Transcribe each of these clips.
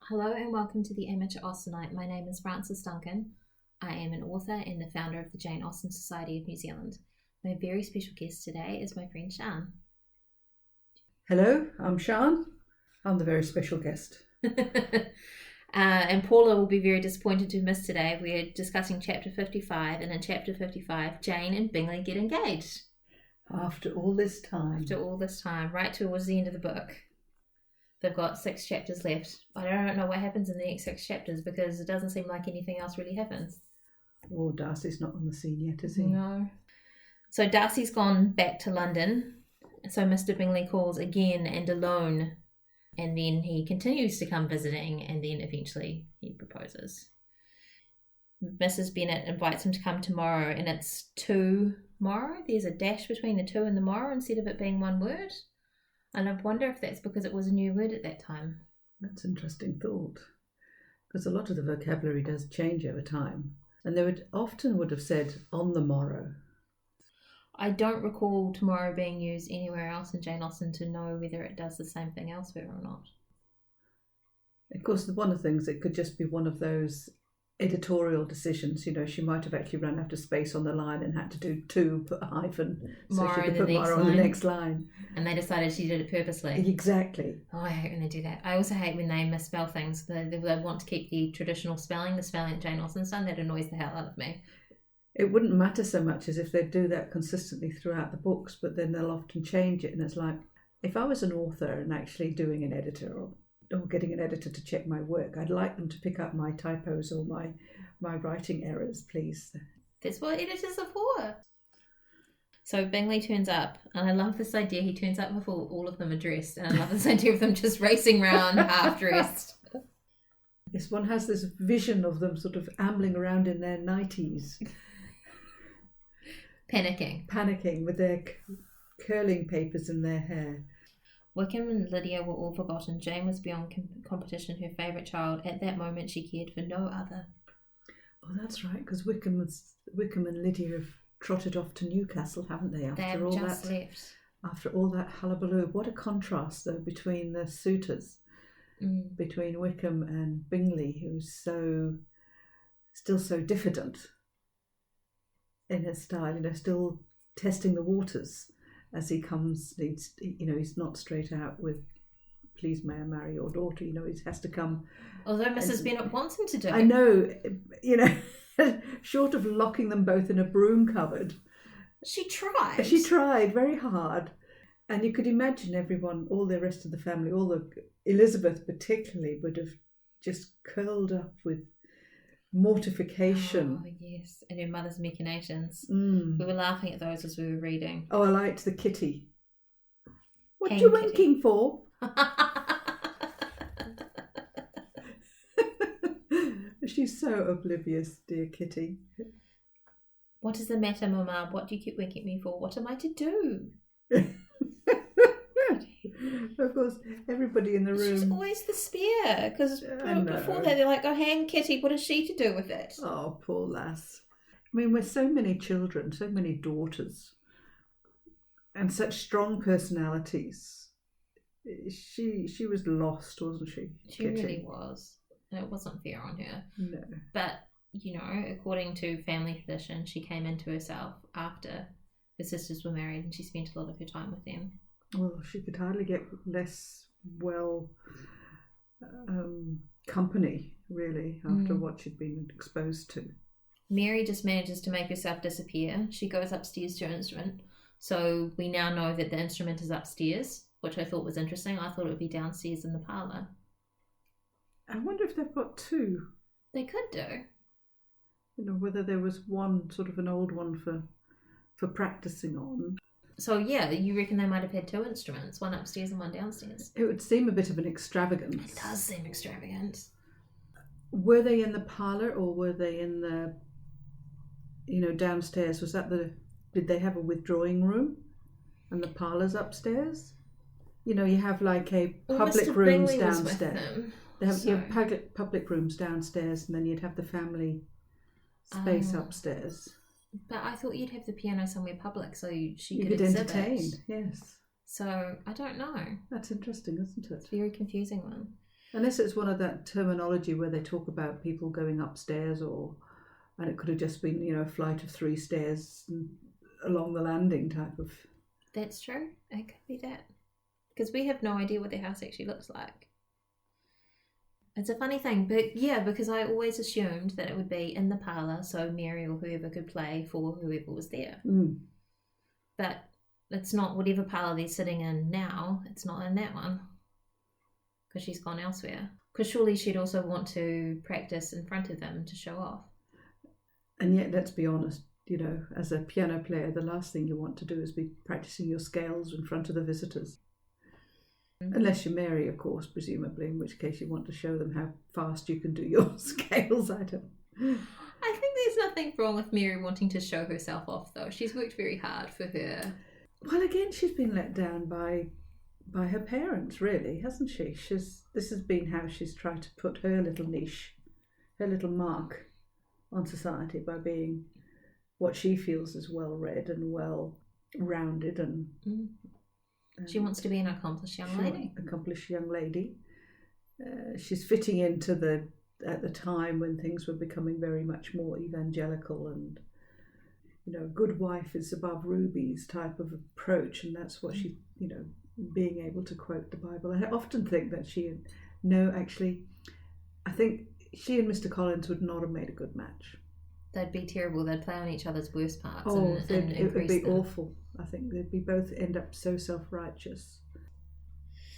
Hello and welcome to the Amateur Austenite. My name is Frances Duncan. I am an author and the founder of the Jane Austen Society of New Zealand. My very special guest today is my friend Sian. Hello, I'm Sian. I'm the very special guest. And Paula will be very disappointed to miss today. We're discussing chapter 55, and in chapter 55, Jane and Bingley get engaged. After all this time. Right towards the end of the book. They've got 6 chapters left. I don't know what happens in the next 6 chapters because it doesn't seem like anything else really happens. Oh, Darcy's not on the scene yet, is he? No. So Darcy's gone back to London. So Mr. Bingley calls again and alone. And then he continues to come visiting, and then eventually he proposes. Mrs. Bennet invites him to come tomorrow, and it's tomorrow. There's a dash between the two and the morrow instead of it being one word. And I wonder if that's because it was a new word at that time. That's an interesting thought. Because a lot of the vocabulary does change over time. And they would have said on the morrow. I don't recall tomorrow being used anywhere else in Jane Austen to know whether it does the same thing elsewhere or not. Of course, one of the things, it could just be one of those editorial decisions. You know, she might have actually run out of space on the line and had to do two, put a hyphen, so she could put Mara on the next line. And they decided she did it purposely. Exactly. Oh, I hate when they do that. I also hate when they misspell things. They want to keep the traditional spelling, the spelling that Jane Austen's done. That annoys the hell out of me. It wouldn't matter so much as if they do that consistently throughout the books, but then they'll often change it. And it's like, if I was an author and actually doing an editor or getting an editor to check my work, I'd like them to pick up my typos or my writing errors, please. That's what editors are for. So Bingley turns up, and I love this idea. He turns up before all of them are dressed, and I love this idea of them just racing around half-dressed. Yes, one has this vision of them sort of ambling around in their nighties. Panicking with their curling papers in their hair. Wickham and Lydia were all forgotten. Jane was beyond competition, her favourite child. At that moment, she cared for no other. Oh, that's right, because Wickham and Lydia have trotted off to Newcastle, haven't they? Left. After all that hullabaloo. What a contrast, though, between the suitors, between Wickham and Bingley, who's still so diffident in his style, still testing the waters as he comes. He's not straight out with, please may I marry your daughter, he has to come. Although Mrs. Bennet wants him to do. I know, short of locking them both in a broom cupboard. She tried. She tried very hard. And you could imagine everyone, all the rest of the family, Elizabeth particularly, would have just curled up with mortification. Oh, yes. And her mother's machinations. We were laughing at those as we were reading. Oh, I liked the kitty. What you winking for? She's so oblivious, dear kitty. What is the matter, Mama? What do you keep winking at me for? What am I to do? Of course, everybody in the room. She's always the spear, because before that they're like, oh, hang Kitty, what is she to do with it? Oh, poor lass. I mean, with so many children, so many daughters, and such strong personalities, she was lost, wasn't she? She Kitty really was. It wasn't fair on her. No. But, according to family tradition, she came into herself after her sisters were married, and she spent a lot of her time with them. Well, she could hardly get less company, really, after what she'd been exposed to. Mary just manages to make herself disappear. She goes upstairs to her instrument. So we now know that the instrument is upstairs, which I thought was interesting. I thought it would be downstairs in the parlour. I wonder if they've got two. They could do. Whether there was one, sort of an old one for practising on. So, yeah, you reckon they might have had 2 instruments, one upstairs and one downstairs? It would seem a bit of an extravagance. It does seem extravagant. Were they in the parlour or were they in the, downstairs? Did they have a withdrawing room and the parlour's upstairs? You have like public rooms downstairs. You have public rooms downstairs, and then you'd have the family space upstairs. But I thought you'd have the piano somewhere public so she could entertain. Yes. So I don't know. That's interesting, isn't it? It's a very confusing one. Unless it's one of that terminology where they talk about people going upstairs, and it could have just been, a flight of 3 stairs along the landing type of. That's true. It could be that. Because we have no idea what their house actually looks like. It's a funny thing, but yeah, because I always assumed that it would be in the parlour, so Mary or whoever could play for whoever was there. Mm. But it's not whatever parlour they're sitting in now, it's not in that one. Because she's gone elsewhere. Because surely she'd also want to practice in front of them to show off. And yet, let's be honest, as a piano player, the last thing you want to do is be practicing your scales in front of the visitors. Unless you're Mary, of course, presumably, in which case you want to show them how fast you can do your scales. I think there's nothing wrong with Mary wanting to show herself off, though. She's worked very hard for her. Well, again, she's been let down by her parents, really, hasn't she? This has been how she's tried to put her little niche, her little mark on society by being what she feels is well-read and well-rounded and... She wants to be an accomplished young lady. She's fitting into at the time when things were becoming very much more evangelical and, good wife is above rubies type of approach, and that's what she, being able to quote the Bible. I often think that I think she and Mr. Collins would not have made a good match. They'd be terrible. They'd play on each other's worst parts. It would be awful. I think they'd be both end up so self-righteous.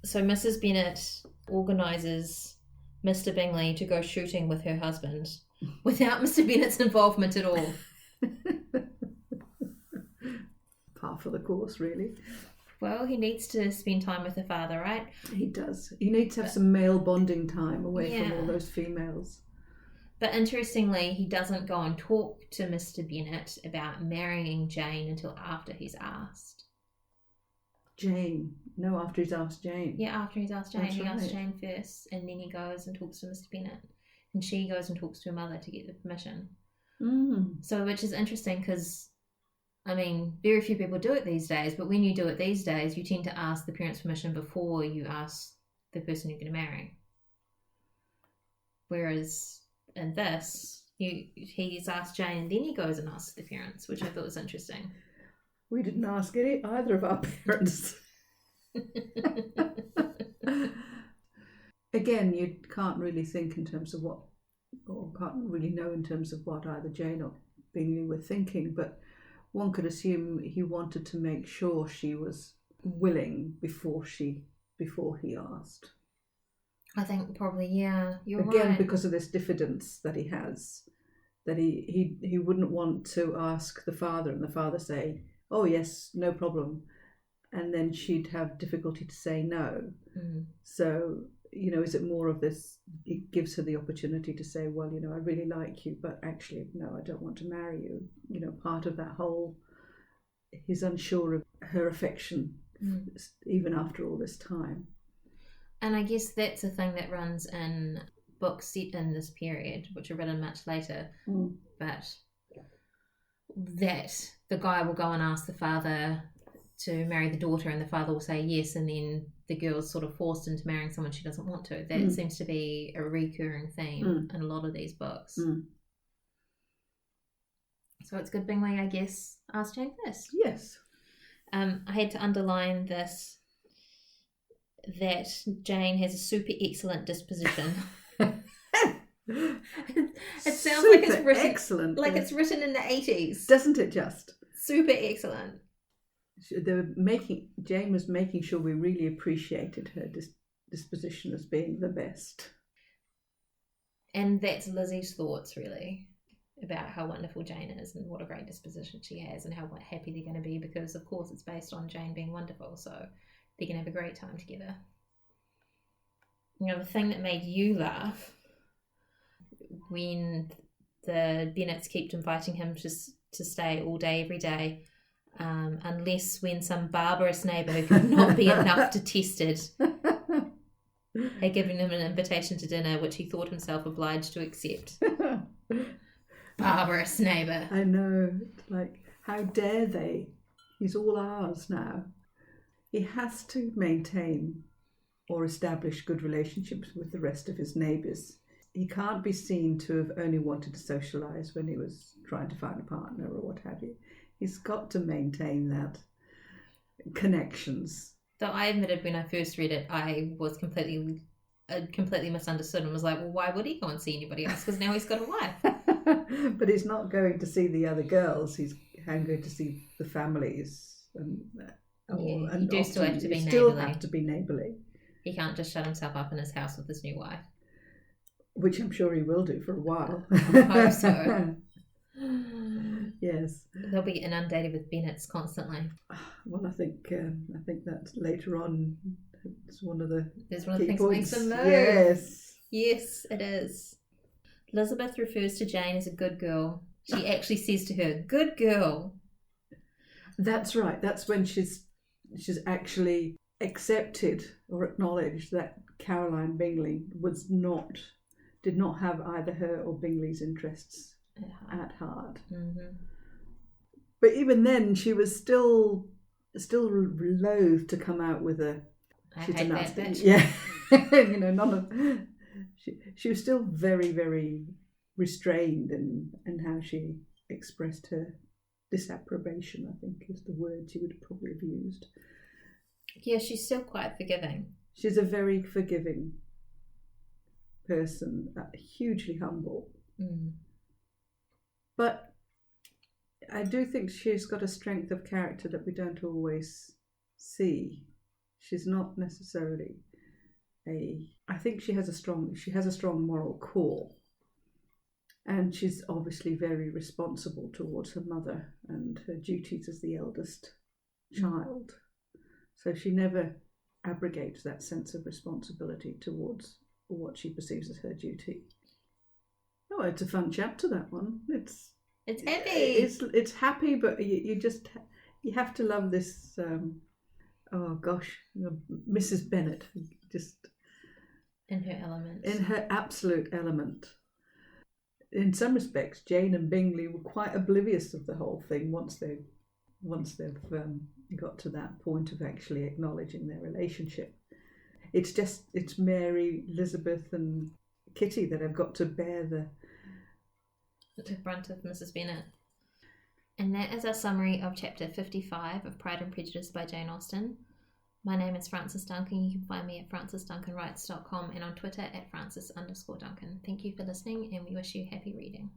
So Mrs. Bennet organises Mr. Bingley to go shooting with her husband without Mr. Bennet's involvement at all. Par for the course, really. Well, he needs to spend time with the father, right? He does. He needs to have some male bonding time away from all those females. But interestingly, he doesn't go and talk to Mr. Bennet about marrying Jane until after he's asked. Jane? No, after he's asked Jane. Yeah, after he's asked Jane. That's he right. asks Jane first, and then he goes and talks to Mr. Bennet. And she goes and talks to her mother to get the permission. So, which is interesting because, very few people do it these days, but when you do it these days, you tend to ask the parents' permission before you ask the person you're going to marry. Whereas... in this, he's asked Jane and then he goes and asks the parents, which I thought was interesting. We didn't ask either of our parents. Again, you can't really think in terms of what, or can't really know in terms of what either Jane or Bingley were thinking, but one could assume he wanted to make sure she was willing before he asked. I think probably, yeah, you're Again, right. because of this diffidence that he has, that he wouldn't want to ask the father and the father say, oh yes, no problem, and then she'd have difficulty to say no. So, is it more of this, it gives her the opportunity to say, well, I really like you, but actually, no, I don't want to marry you. Part of that whole, he's unsure of her affection, even after all this time. And I guess that's a thing that runs in books set in this period, which are written much later, but that the guy will go and ask the father to marry the daughter and the father will say yes, and then the girl's sort of forced into marrying someone she doesn't want to. That seems to be a recurring theme in a lot of these books. So it's good Bingley, I guess, asked Jane first. Yes. I had to underline this, that Jane has a super excellent disposition. It sounds super like it's written excellent, it's written in the 80s, doesn't it? Just super excellent. Jane was making sure we really appreciated her disposition as being the best. And that's Lizzie's thoughts, really, about how wonderful Jane is and what a great disposition she has and how happy they're going to be, because of course it's based on Jane being wonderful, so they can have a great time together. The thing that made you laugh when the Bennets kept inviting him to stay all day, every day, unless when some barbarous neighbour who could not be enough detested had given him an invitation to dinner, which he thought himself obliged to accept. Barbarous neighbour. I know. How dare they? He's all ours now. He has to maintain or establish good relationships with the rest of his neighbours. He can't be seen to have only wanted to socialise when he was trying to find a partner or what have you. He's got to maintain that connections. Though I admitted when I first read it, I was completely misunderstood and was like, well, why would he go and see anybody else? Because now he's got a wife. But he's not going to see the other girls. He's going to see the families. You do still have to be neighbourly. Still have to be neighbourly. He can't just shut himself up in his house with his new wife. Which I'm sure he will do for a while. I hope so. Yes. They'll be inundated with Bennets constantly. Well, I think that later on it's one of the There's one of the things that makes them move. Yes, it is. Elizabeth refers to Jane as a good girl. She actually says to her, "Good girl." That's right. That's when she's actually accepted or acknowledged that Caroline Bingley did not have either her or Bingley's interests at heart. Mm-hmm. But even then, she was still loath to come out with a. I hate that bitch. Yeah, none of. She was still very, very restrained in how she expressed her disapprobation, I think is the word she would probably have used. Yeah, she's still quite forgiving. She's a very forgiving person, hugely humble. Mm. But I do think she's got a strength of character that we don't always see. She's not necessarily I think she has a strong moral core. And she's obviously very responsible towards her mother and her duties as the eldest child. So she never abrogates that sense of responsibility towards what she perceives as her duty. Oh, it's a fun chapter, that one. It's happy. It's happy, but you have to love this. Mrs. Bennet, just in her element. In her absolute element. In some respects, Jane and Bingley were quite oblivious of the whole thing once they've got to that point of actually acknowledging their relationship. It's Mary, Elizabeth, and Kitty that have got to bear the brunt of Mrs. Bennet. And that is our summary of chapter 55 of Pride and Prejudice by Jane Austen. My name is Frances Duncan. You can find me at francesduncanwrites.com and on Twitter at Frances_Duncan. Thank you for listening, and we wish you happy reading.